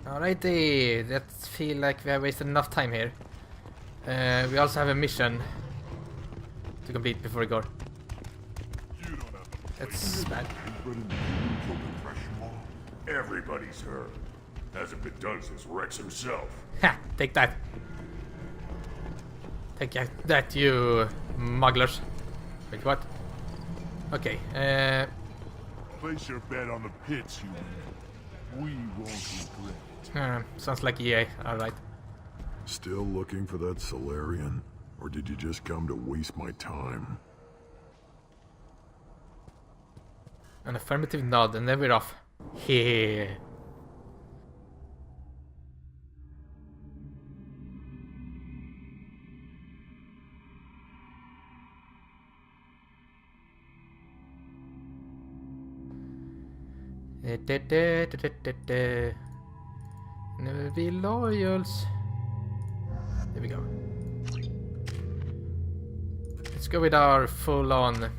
Alrighty, that feel like we have wasted enough time here. We also have a mission to complete before we go. That's bad. Everybody's heard. Hasn't been done since Rex himself. Ha! Take that. Take that, you mugglers. Wait, what? Okay, Place your bet on the pits, you. We won't regret it. sounds like EA, alright. Still looking for that Solarian? Or did you just come to waste my time? An affirmative nod, and then we're off. Hehe. Never be loyals. There we go. Let's go with our full-on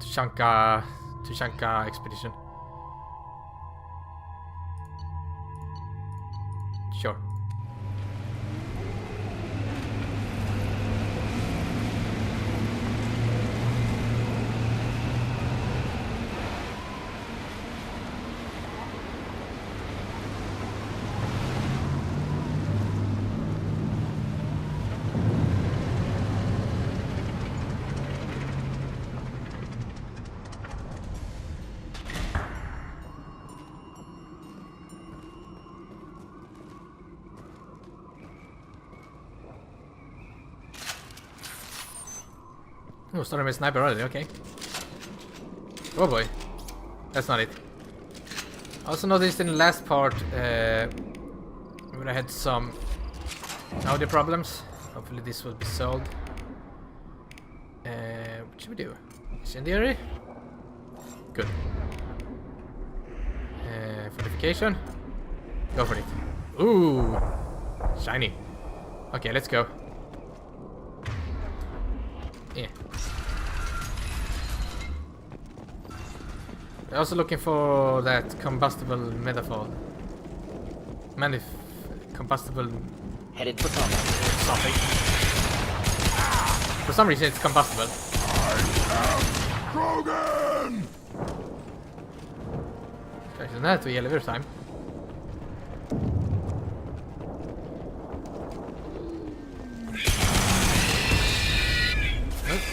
Tuchanka expedition. Sure. Oh, starting with sniper already, okay. Oh boy. That's not it. I also noticed in the last part where I had some audio problems. Hopefully this will be solved. What should we do? Incendiary? Good. Fortification? Go for it. Ooh! Shiny. Okay, let's go. Yeah. We're also looking for that combustible metaphor. Combustible... Headed for combat. something. For some reason it's combustible. Krogan! Kanske den här tog hela time.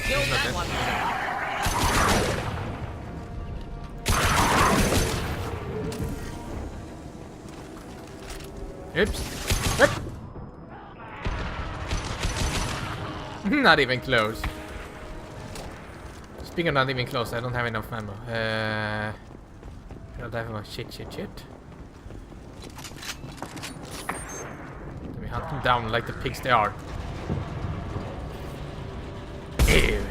Kill that one. Oops. Yep. Not even close. Speaking of not even close, I don't have enough ammo. I don't have enough shit. Let me hunt them down like the pigs they are. Ew.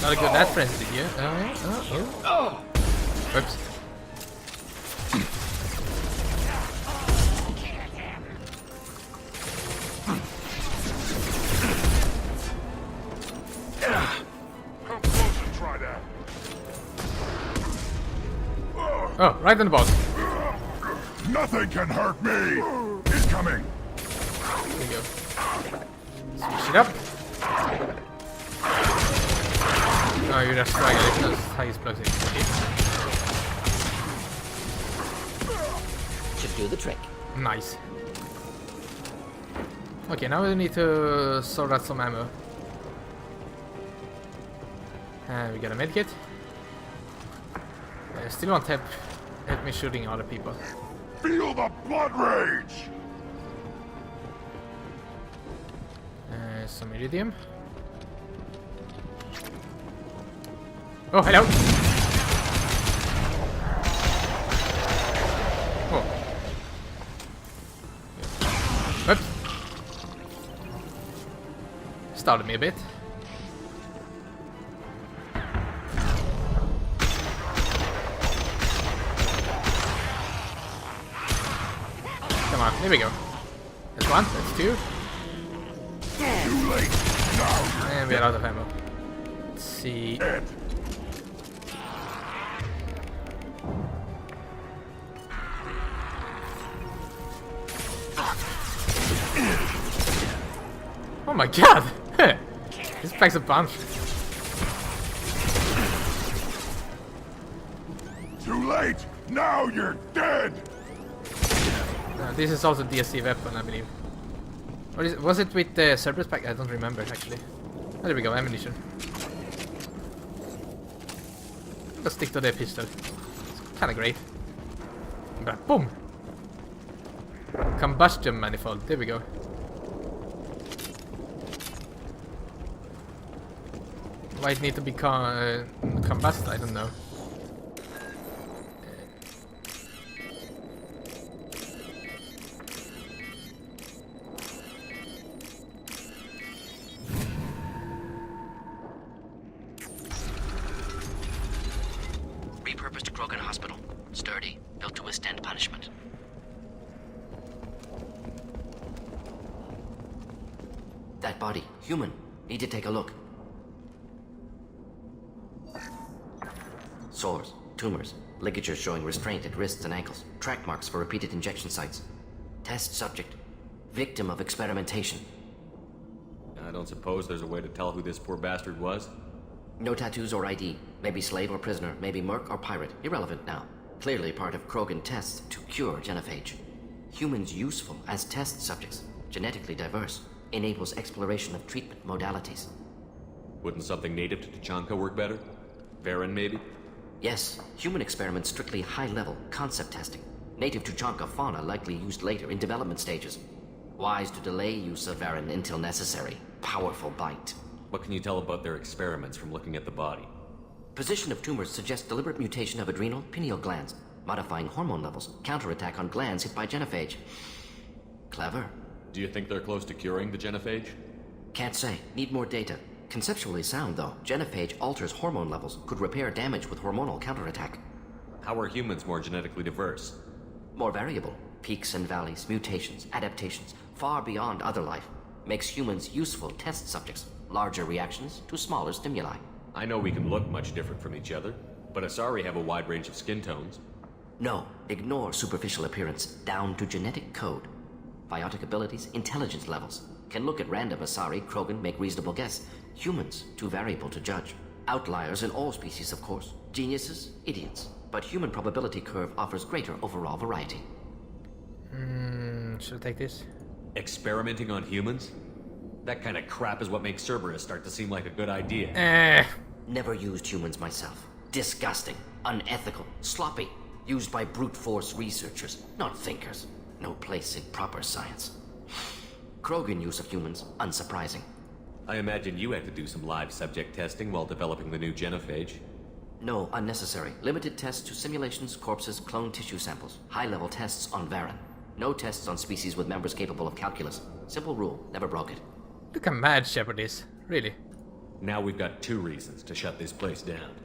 Not a good that friends, did you? Oh. Whoops. Come close and try that. Oh, right on the boss. Nothing can hurt me. He's coming. There we go. Switch it up. Oh, you're just trying it. That's high explosive. Should do the trick. Nice. Okay, now we need to sort out some ammo. And we got a medkit. Still won't help me shooting other people. Feel the blood rage. Some iridium. Oh, hello! Oh. Whoops. Started me a bit. Come on, here we go. That's one, that's two. You And we're out of ammo. Let's see. Oh my god! This packs a punch. Too late! Now you're dead! This is also DSC weapon, I believe. Or was it with the Cerberus pack? I don't remember actually. Oh, there we go, ammunition. Let's stick to the pistol. It's kinda great. But boom! Combustion manifold, there we go. Why it need to be combust, I don't know. Repurposed Krogan Hospital. Sturdy, built to withstand punishment. That body, human. Need to take a look. Sores, tumors, ligatures showing restraint at wrists and ankles, track marks for repeated injection sites. Test subject, victim of experimentation. I don't suppose there's a way to tell who this poor bastard was? No tattoos or ID. Maybe slave or prisoner, maybe merc or pirate. Irrelevant now. Clearly part of Krogan tests to cure Genophage. Humans useful as test subjects, genetically diverse, enables exploration of treatment modalities. Wouldn't something native to Tuchanka work better? Varen, maybe? Yes, human experiments strictly high-level, concept testing. Native Tuchanka fauna likely used later in development stages. Wise to delay use of Varen until necessary. Powerful bite. What can you tell about their experiments from looking at the body? Position of tumors suggests deliberate mutation of adrenal, pineal glands, modifying hormone levels, counterattack on glands hit by Genophage. Clever. Do you think they're close to curing the Genophage? Can't say. Need more data. Conceptually sound, though. Genophage alters hormone levels, could repair damage with hormonal counterattack. How are humans more genetically diverse? More variable. Peaks and valleys, mutations, adaptations, far beyond other life. Makes humans useful test subjects. Larger reactions to smaller stimuli. I know we can look much different from each other, but Asari have a wide range of skin tones. No, ignore superficial appearance, down to genetic code. Biotic abilities, intelligence levels. Can look at random Asari, Krogan, make reasonable guess. Humans, too variable to judge. Outliers in all species, of course. Geniuses, idiots. But human probability curve offers greater overall variety. Should I take this? Experimenting on humans? That kind of crap is what makes Cerberus start to seem like a good idea. Never used humans myself. Disgusting, unethical, sloppy. Used by brute force researchers, not thinkers. No place in proper science. Krogan use of humans, unsurprising. I imagine you had to do some live subject testing while developing the new Genophage. No, unnecessary. Limited tests to simulations, corpses, cloned tissue samples. High-level tests on Varen. No tests on species with members capable of calculus. Simple rule, never broke it. Look how mad Shepard is. Really. Now we've got 2 reasons to shut this place down.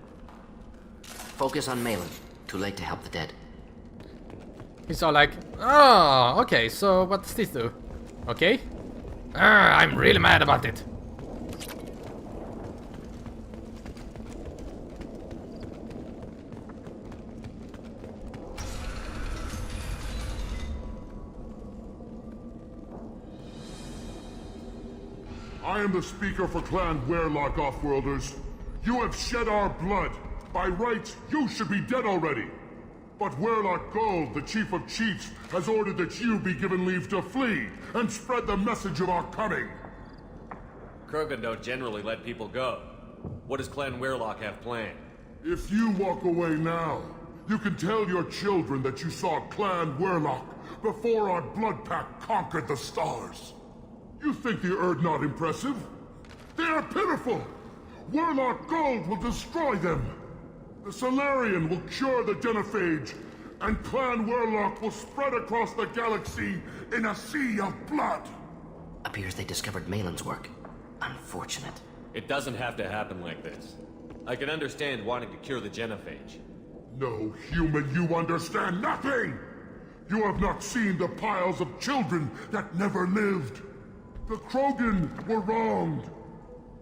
Focus on Malin. Too late to help the dead. He's all like, oh, okay, so what does this do? Okay. I'm really mad about it. I am the speaker for Clan Werlock, Offworlders. You have shed our blood. By rights, you should be dead already. But Werlock Gold, the Chief of Chiefs, has ordered that you be given leave to flee and spread the message of our coming. Krogan don't generally let people go. What does Clan Werlock have planned? If you walk away now, you can tell your children that you saw Clan Werlock before our blood pact conquered the stars. You think the Erd not impressive? They are pitiful! Werlock Gold will destroy them! The Solarian will cure the Genophage, and Clan Werlock will spread across the galaxy in a sea of blood! Appears they discovered Malin's work. Unfortunate. It doesn't have to happen like this. I can understand wanting to cure the Genophage. No, human, you understand nothing! You have not seen the piles of children that never lived. The Krogan were wronged.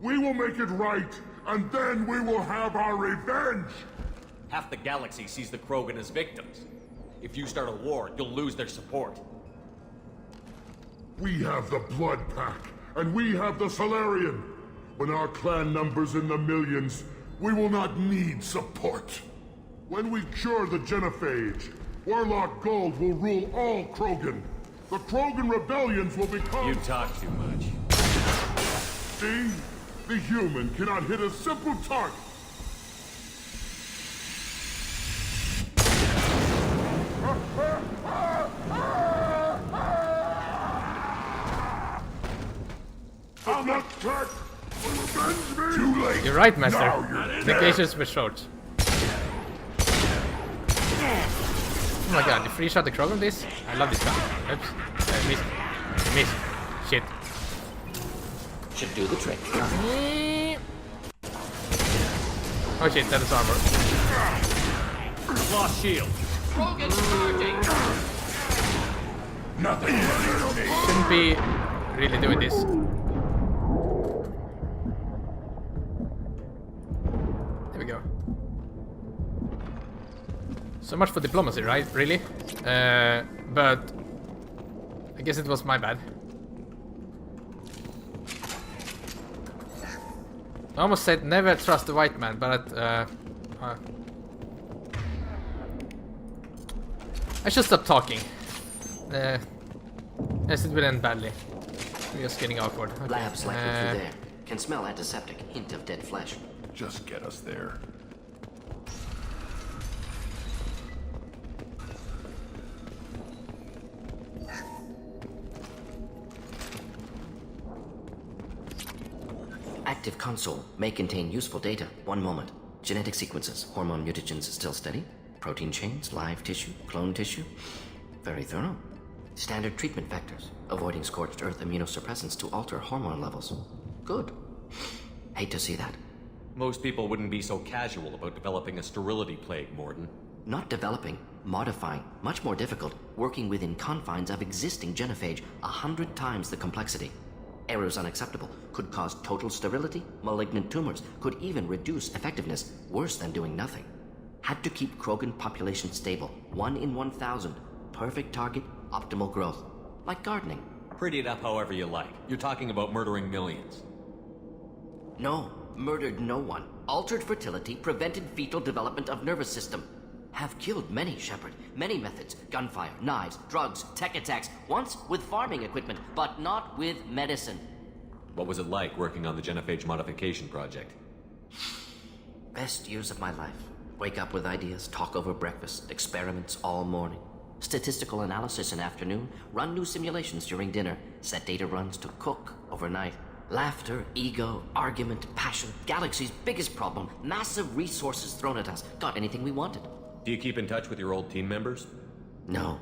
We will make it right, and then we will have our revenge! Half the galaxy sees the Krogan as victims. If you start a war, you'll lose their support. We have the Blood Pack, and we have the Solarian. When our clan numbers in the millions, we will not need support. When we cure the Genophage, Warlock Gold will rule all Krogan. The Krogan rebellions will become... You talk too much. See? The human cannot hit a simple target. I'm not hurt. Revenge me. Too late. You're right, Master. Now you're The dead. glaciers were short. Oh my god, the free shot the Krogan on this? I love this gun. Oops. Miss. Miss. Shit. Should do the trick. Oh shit, that is armor. Lost shield. Krogan charging! Nothing. Shouldn't be really doing this. There we go. So much for diplomacy, right? Really? But I guess it was my bad. I almost said never trust the white man, but I should stop talking. Yes, it will end badly. We're just getting awkward. Okay. Labs likely through there. Can smell antiseptic. Hint of dead flesh. Just get us there. Active console may contain useful data. One moment. Genetic sequences. Hormone mutagens still steady. Protein chains, live tissue, clone tissue. Very thorough. Standard treatment vectors. Avoiding scorched earth immunosuppressants to alter hormone levels. Good. Hate to see that. Most people wouldn't be so casual about developing a sterility plague, Mordin. Not developing, modifying, much more difficult, working within confines of existing genophage, 100 times the complexity. Errors unacceptable, could cause total sterility, malignant tumors, could even reduce effectiveness, worse than doing nothing. Had to keep Krogan population stable, 1 in 1,000, perfect target, optimal growth. Like gardening. Pretty it up however you like. You're talking about murdering millions. No, murdered no one. Altered fertility, prevented fetal development of nervous system. Have killed many, Shepard. Many methods. Gunfire, knives, drugs, tech attacks. Once with farming equipment, but not with medicine. What was it like working on the Genophage modification project? Best years of my life. Wake up with ideas, talk over breakfast, experiments all morning. Statistical analysis in afternoon, run new simulations during dinner, set data runs to cook overnight. Laughter, ego, argument, passion, galaxy's biggest problem, massive resources thrown at us. Got anything we wanted. Do you keep in touch with your old team members? No.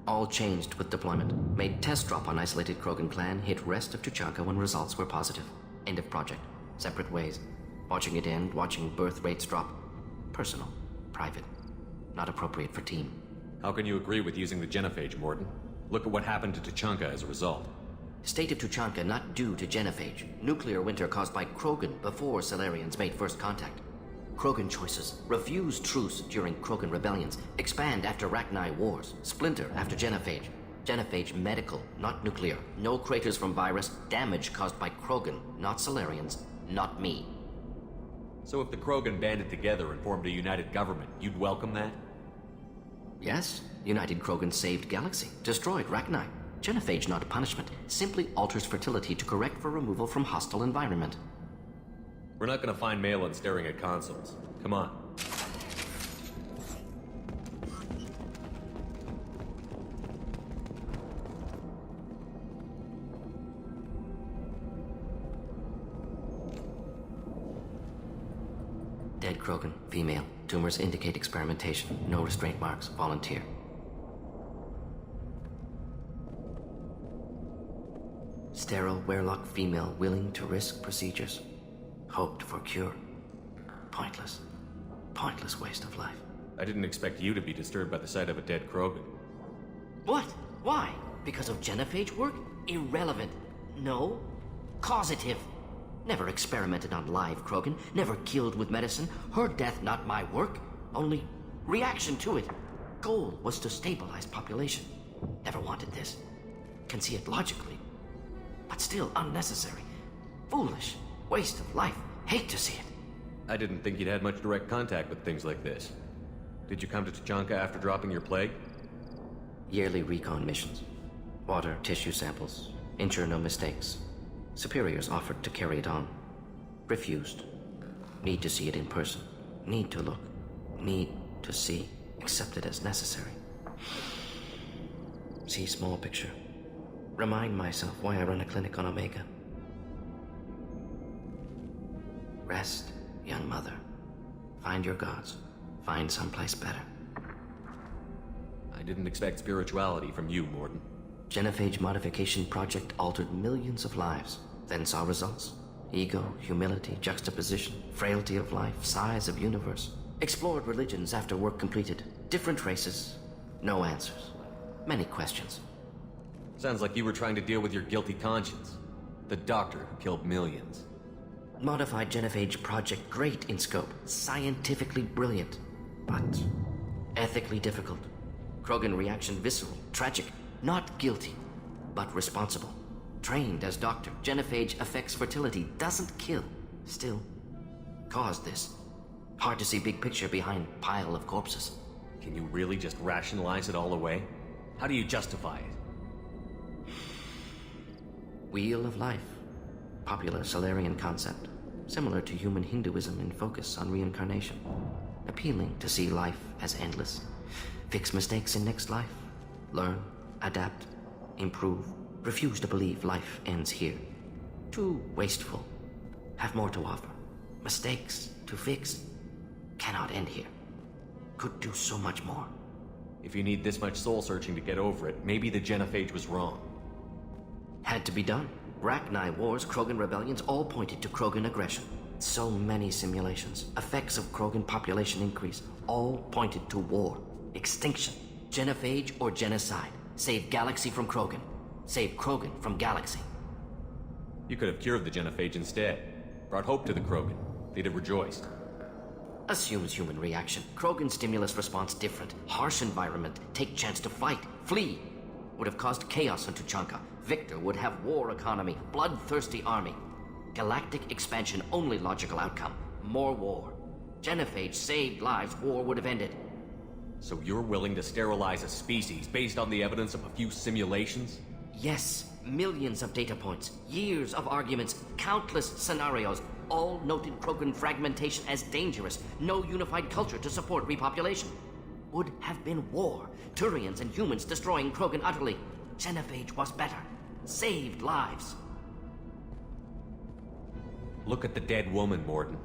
All changed with deployment. Made test drop on isolated Krogan clan, hit rest of Tuchanka when results were positive. End of project. Separate ways. Watching it end, watching birth rates drop. Personal. Private. Not appropriate for team. How can you agree with using the Genophage, Mordin? Look at what happened to Tuchanka as a result. State of Tuchanka not due to Genophage. Nuclear winter caused by Krogan before Solarians made first contact. Krogan choices. Refuse truce during Krogan rebellions. Expand after Rachni wars. Splinter after Genophage. Genophage medical, not nuclear. No craters from virus. Damage caused by Krogan, not Solarians. Not me. So if the Krogan banded together and formed a united government, you'd welcome that? Yes. United Krogan saved Galaxy. Destroyed Rachni. Genophage not punishment. Simply alters fertility to correct for removal from hostile environment. We're not gonna find Malin staring at consoles. Come on. Dead Krogan, female. Tumors indicate experimentation. No restraint marks. Volunteer. Sterile Werlock female willing to risk procedures. Hoped for cure. Pointless. Pointless waste of life. I didn't expect you to be disturbed by the sight of a dead Krogan. What? Why? Because of Genophage work? Irrelevant. No. Causative. Never experimented on live Krogan, never killed with medicine. Her death not my work, only reaction to it. Goal was to stabilize population. Never wanted this. Can see it logically, but still unnecessary. Foolish. Waste of life. Hate to see it. I didn't think you'd had much direct contact with things like this. Did you come to Tuchanka after dropping your plague? Yearly recon missions. Water, tissue samples. Ensure no mistakes. Superiors offered to carry it on. Refused. Need to see it in person. Need to look. Need to see. Accept it as necessary. See small picture. Remind myself why I run a clinic on Omega. Rest, young mother. Find your gods. Find someplace better. I didn't expect spirituality from you, Mordin. Genophage modification project altered millions of lives, then saw results. Ego, humility, juxtaposition, frailty of life, size of universe. Explored religions after work completed. Different races. No answers. Many questions. Sounds like you were trying to deal with your guilty conscience. The doctor who killed millions. Modified Genophage project great in scope. Scientifically brilliant. But ethically difficult. Krogan reaction visceral, tragic. Not guilty, but responsible. Trained as doctor, Genophage affects fertility, doesn't kill. Still, caused this. Hard to see big picture behind pile of corpses. Can you really just rationalize it all away? How do you justify it? Wheel of life. Popular Solarian concept. Similar to human Hinduism in focus on reincarnation. Appealing to see life as endless. Fix mistakes in next life. Learn, adapt, improve. Refuse to believe life ends here. Too wasteful. Have more to offer. Mistakes to fix. Cannot end here. Could do so much more. If you need this much soul searching to get over it, maybe the Genophage was wrong. Had to be done. Rachni wars, Krogan rebellions, all pointed to Krogan aggression. So many simulations. Effects of Krogan population increase. All pointed to war. Extinction. Genophage or genocide. Save galaxy from Krogan. Save Krogan from galaxy. You could have cured the Genophage instead. Brought hope to the Krogan. They'd have rejoiced. Assumes human reaction. Krogan stimulus response different. Harsh environment. Take chance to fight. Flee. Would have caused chaos on Tuchanka. Victor would have war economy. Bloodthirsty army. Galactic expansion only logical outcome. More war. Genophage saved lives. War would have ended. So you're willing to sterilize a species based on the evidence of a few simulations? Yes. Millions of data points. Years of arguments. Countless scenarios. All noted Krogan fragmentation as dangerous. No unified culture to support repopulation. Would have been war. Turians and humans destroying Krogan utterly. Genophage was better. Saved lives. Look at the dead woman, Mordin.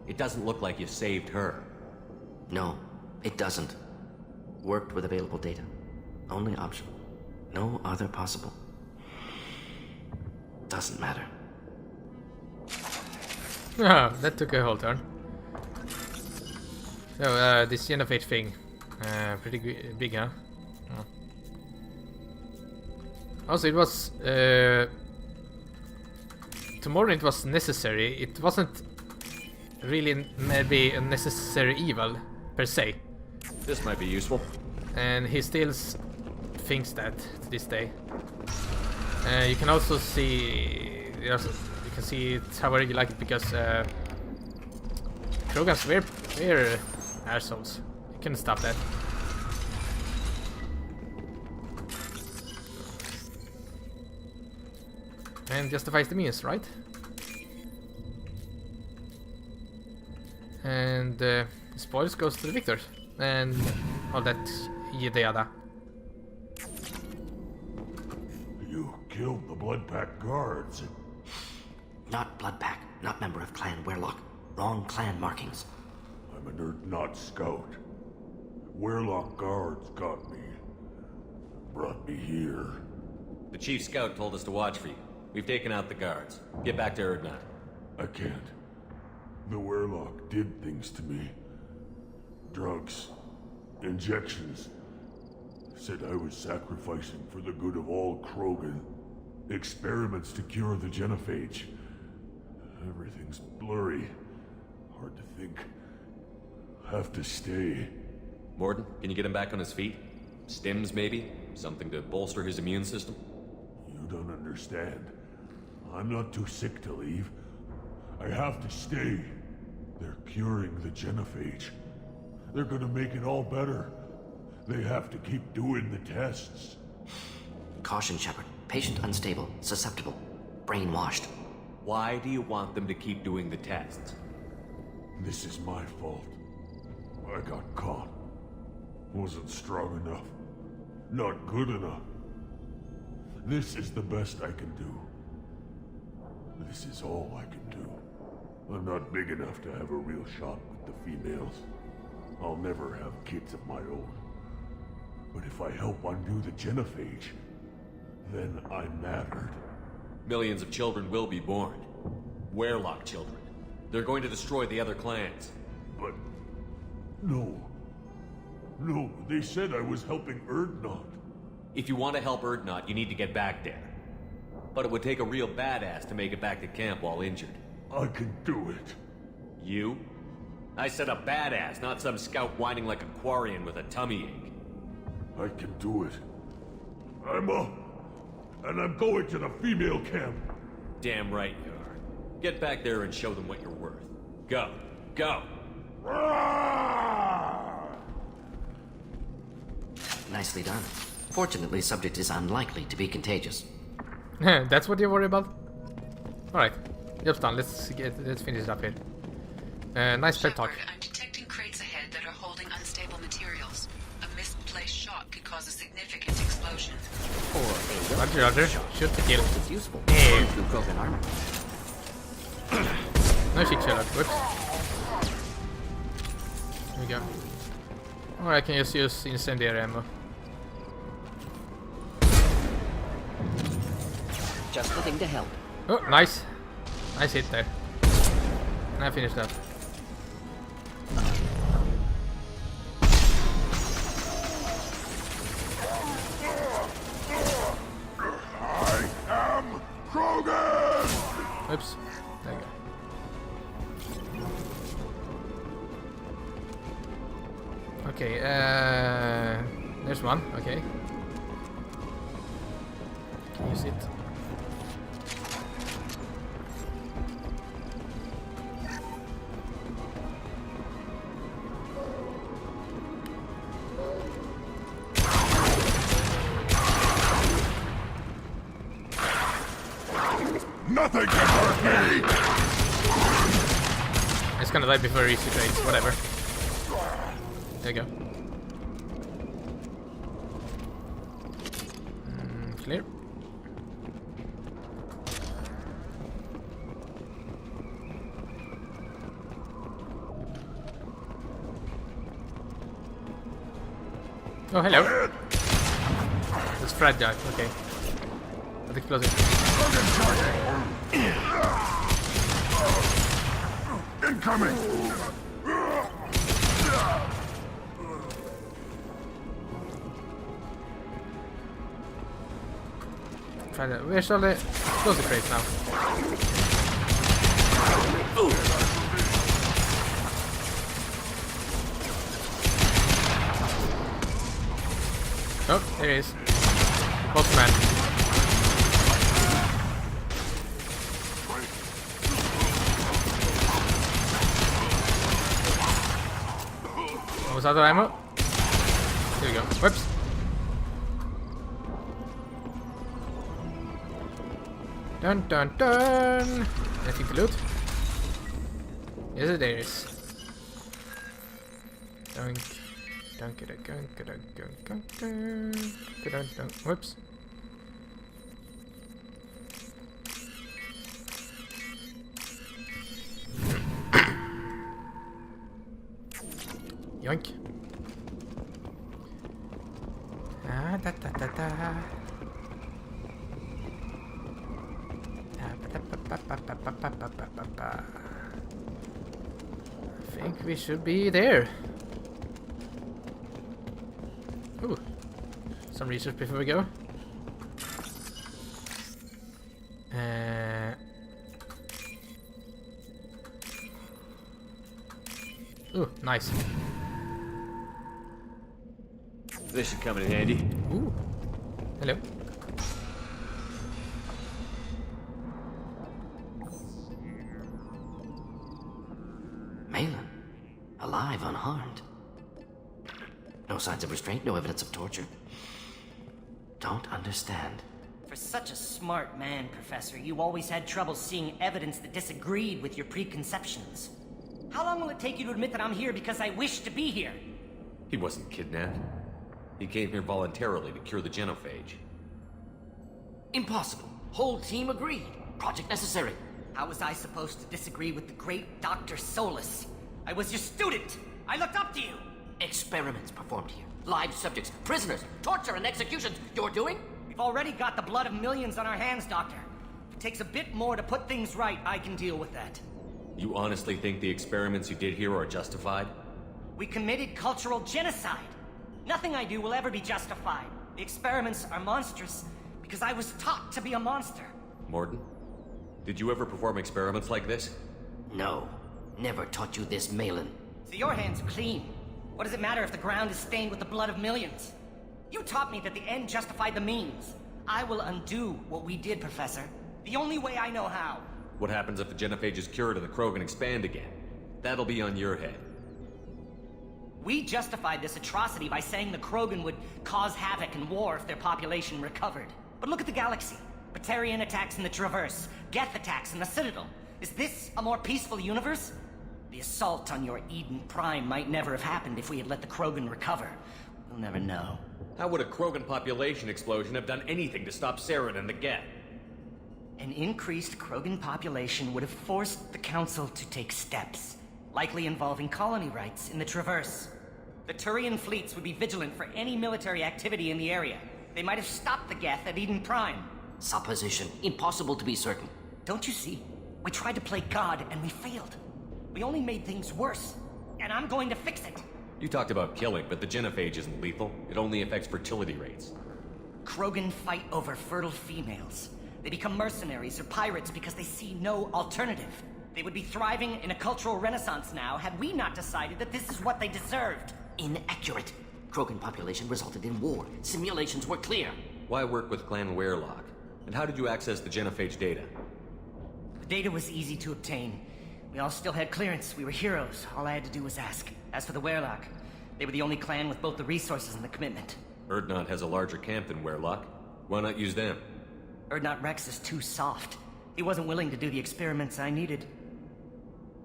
It doesn't look like you saved her. No, it doesn't. Worked with available data. Only option. No other possible. Doesn't matter. Ah, that took a whole turn. So, this Genophage thing. Pretty big, huh? Oh. Also, it was... Tomorrow it was necessary. It wasn't really maybe a necessary evil, per se. This might be useful. And he still thinks that to this day. You can also see... You can see it's how I really like it because... Krogans were assholes. You couldn't stop that. And justifies the means, right? And spoils goes to the victors. And all that yada yada. You killed the Blood Pack guards. Not Blood Pack, not member of Clan Werlock. Wrong clan markings. I'm a nerd, not scout. Werlock guards got me. Brought me here. The chief scout told us to watch for you. We've taken out the guards. Get back to Erdnot. I can't. The Werlock did things to me. Drugs. Injections. Said I was sacrificing for the good of all Krogan. Experiments to cure the Genophage. Everything's blurry. Hard to think. Have to stay. Mordin, can you get him back on his feet? Stims, maybe? Something to bolster his immune system? You don't understand. I'm not too sick to leave. I have to stay. They're curing the Genophage. They're gonna make it all better. They have to keep doing the tests. Caution, Shepard. Patient unstable, susceptible, brainwashed. Why do you want them to keep doing the tests? This is my fault. I got caught. Wasn't strong enough. Not good enough. This is the best I can do. This is all I can do. I'm not big enough to have a real shot with the females. I'll never have kids of my own. But if I help undo the Genophage, then I mattered. Millions of children will be born. Werlock children. They're going to destroy the other clans. But... no. No, they said I was helping Erdnot. If you want to help Erdnot, you need to get back there. But it would take a real badass to make it back to camp while injured. I can do it. You? I said a badass, not some scout whining like a Quarian with a tummy ache. I can do it. I'm up. And I'm going to the female camp. Damn right you are. Get back there and show them what you're worth. Go. Go! Nicely done. Fortunately, subject is unlikely to be contagious. That's what you're worried about? Alright. Job's done. Let's finish it up here. Nice pep talk. Shepard, I'm detecting crates ahead that are holding unstable materials. A misplaced shot could cause a significant explosion. Or a Roger, Roger. Shoot to kill. It's useful. Hey. Through broken armor. No shit, Sherlock. Whoops. There we go. Or I can just use incendiary ammo. Just the thing to help. Oh, nice. Nice hit there. And I finished that. I am Krogan! Oops. There you go. Okay, there's one. Okay. Can use it. Nothing can hurt me! It's gonna die before he reaches trades, whatever. There you go. Clear. Oh, hello. It's fragile, okay. Not explosive. Incoming! Try that. Where's all the explosive crates now? Oh, there he is. Postman. Almost out of ammo. Here we go. Whoops. Dun dun dun. Anything to loot? Yes, there is. Dunk. Dunk dunk dunk dunk dunk dunk dunk dunk. Whoops. Yoink. Ah, da da da da. I think we should be there. Ooh. Some research before we go. Ooh, nice. This should come in handy. Ooh. Hello. Malin, alive, unharmed. No signs of restraint, no evidence of torture. Don't understand. For such a smart man, Professor, you always had trouble seeing evidence that disagreed with your preconceptions. How long will it take you to admit that I'm here because I wish to be here? He wasn't kidnapped. He came here voluntarily to cure the Genophage. Impossible. Whole team agreed. Project necessary. How was I supposed to disagree with the great Dr. Solus? I was your student! I looked up to you! Experiments performed here. Live subjects, prisoners, torture and executions. You're doing? We've already got the blood of millions on our hands, Doctor. If it takes a bit more to put things right, I can deal with that. You honestly think the experiments you did here are justified? We committed cultural genocide. Nothing I do will ever be justified. The experiments are monstrous because I was taught to be a monster. Mordin, did you ever perform experiments like this? No. Never taught you this, Malin. So your hands are clean. What does it matter if the ground is stained with the blood of millions? You taught me that the end justified the means. I will undo what we did, Professor. The only way I know how. What happens if the Genophage is cured and the Krogan expand again? That'll be on your head. We justified this atrocity by saying the Krogan would cause havoc and war if their population recovered. But look at the galaxy. Batarian attacks in the Traverse, Geth attacks in the Citadel. Is this a more peaceful universe? The assault on your Eden Prime might never have happened if we had let the Krogan recover. We'll never know. How would a Krogan population explosion have done anything to stop Saren and the Geth? An increased Krogan population would have forced the Council to take steps, likely involving colony rights in the Traverse. The Turian fleets would be vigilant for any military activity in the area. They might have stopped the Geth at Eden Prime. Supposition. Impossible to be certain. Don't you see? We tried to play God and we failed. We only made things worse. And I'm going to fix it. You talked about killing, but the Genophage isn't lethal. It only affects fertility rates. Krogan fight over fertile females. They become mercenaries or pirates because they see no alternative. They would be thriving in a cultural renaissance now had we not decided that this is what they deserved. Inaccurate. Krogan population resulted in war. Simulations were clear. Why work with Clan Werelock? And how did you access the Genophage data? The data was easy to obtain. We all still had clearance. We were heroes. All I had to do was ask. As for the Werelock, they were the only clan with both the resources and the commitment. Urdnot has a larger camp than Werelock. Why not use them? Urdnot Rex is too soft. He wasn't willing to do the experiments I needed.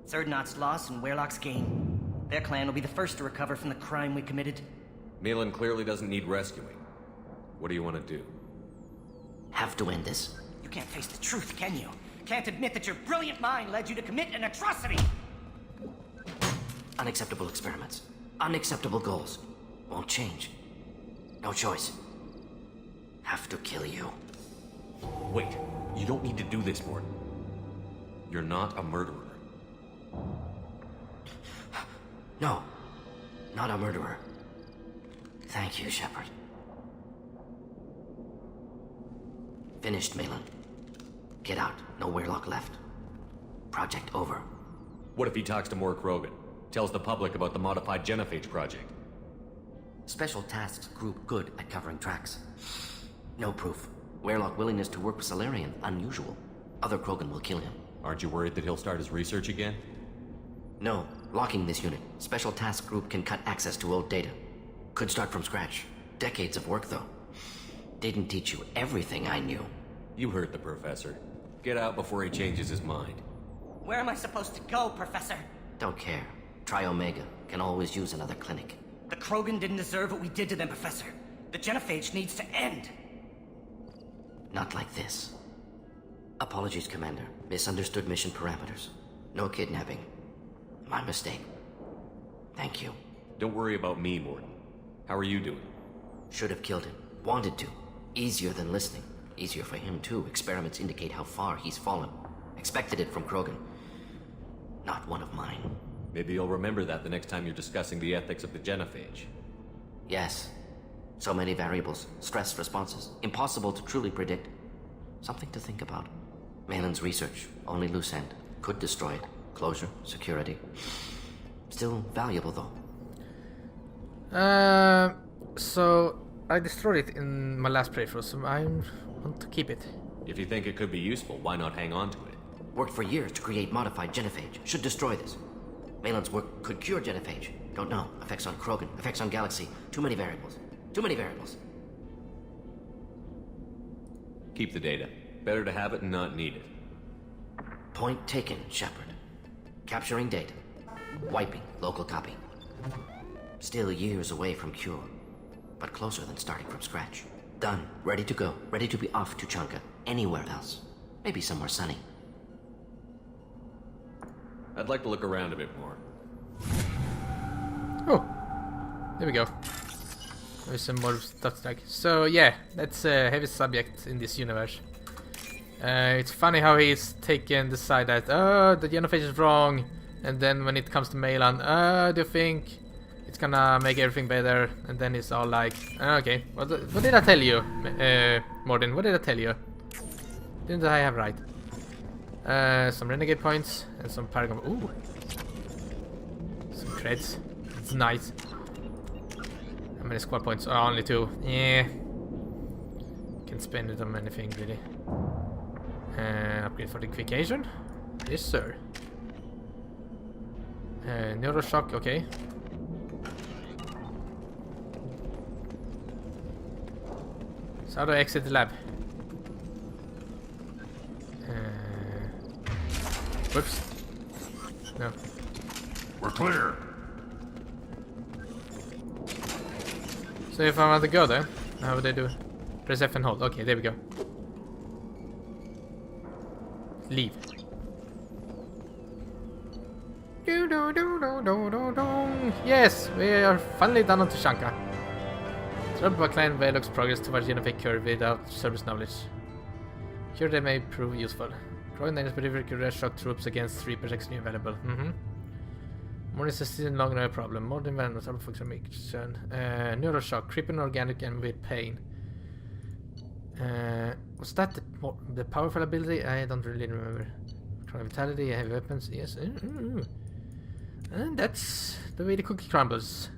It's Urdnot's loss and Werelock's gain. Their clan will be the first to recover from the crime we committed. Malin clearly doesn't need rescuing. What do you want to do? Have to end this. You can't face the truth, can you? Can't admit that your brilliant mind led you to commit an atrocity! Unacceptable experiments. Unacceptable goals. Won't change. No choice. Have to kill you. Wait, you don't need to do this, Mordin. You're not a murderer. No. Not a murderer. Thank you, Shepard. Finished, Malin. Get out. No Werelock left. Project over. What if he talks to more Krogan? Tells the public about the modified Genophage project? Special Tasks Group good at covering tracks. No proof. Werelock willingness to work with Salarian, unusual. Other Krogan will kill him. Aren't you worried that he'll start his research again? No. Locking this unit. Special Task Group can cut access to old data. Could start from scratch. Decades of work, though. Didn't teach you everything I knew. You heard the professor. Get out before he changes his mind. Where am I supposed to go, Professor? Don't care. Try Omega. Can always use another clinic. The Krogan didn't deserve what we did to them, Professor. The Genophage needs to end. Not like this. Apologies, Commander. Misunderstood mission parameters. No kidnapping. My mistake. Thank you. Don't worry about me, Mordin. How are you doing? Should have killed him. Wanted to. Easier than listening. Easier for him, too. Experiments indicate how far he's fallen. Expected it from Krogan. Not one of mine. Maybe you'll remember that the next time you're discussing the ethics of the Genophage. Yes. So many variables. Stress responses. Impossible to truly predict. Something to think about. Malin's research. Only loose end. Could destroy it. Closure. Security. Still valuable, though. So I destroyed it in my last playthrough, so I want to keep it. If you think it could be useful, why not hang on to it? Worked for years to create modified Genophage. Should destroy this. Malin's work could cure Genophage. Don't know. Effects on Krogan, effects on Galaxy. Too many variables. Too many variables. Keep the data. Better to have it and not need it. Point taken, Shepard. Capturing data. Wiping local copy. Still years away from cure, but closer than starting from scratch. Done. Ready to go. Ready to be off Tuchanka. Anywhere else. Maybe somewhere sunny. I'd like to look around a bit more. Oh, there we go. There's some more stuff like. So yeah, that's a heavy subject in this universe. It's funny how he's taken the side that the Genophage is wrong, and then when it comes to Malin, do you think it's gonna make everything better? And then it's all like, okay, what did I tell you, Mordin? What did I tell you? Didn't I have right? Some renegade points and some paragon. Ooh, some creds. It's nice. How many squad points? Oh, only 2. Yeah, can spend it on anything really. Upgrade fortification. Yes, sir. Neuroshock. Okay. So how do I exit the lab? Whoops. No. We're clear. So if I want to go there, how would I do? Press F and hold. Okay, there we go. Leave. Yes, we are finally done on Tuchanka. Trouble Clan Velox progress towards Genophage curve without service knowledge. Here they may prove useful. Growing dangers specifically could shock troops against Reaper extremely valuable. More resistant long no problem. More than one trouble for examination. Neuroshock, creeping organic and with pain. Was that the powerful ability? I don't really remember. Strong vitality, heavy weapons, yes. And that's the way the cookie crumbles.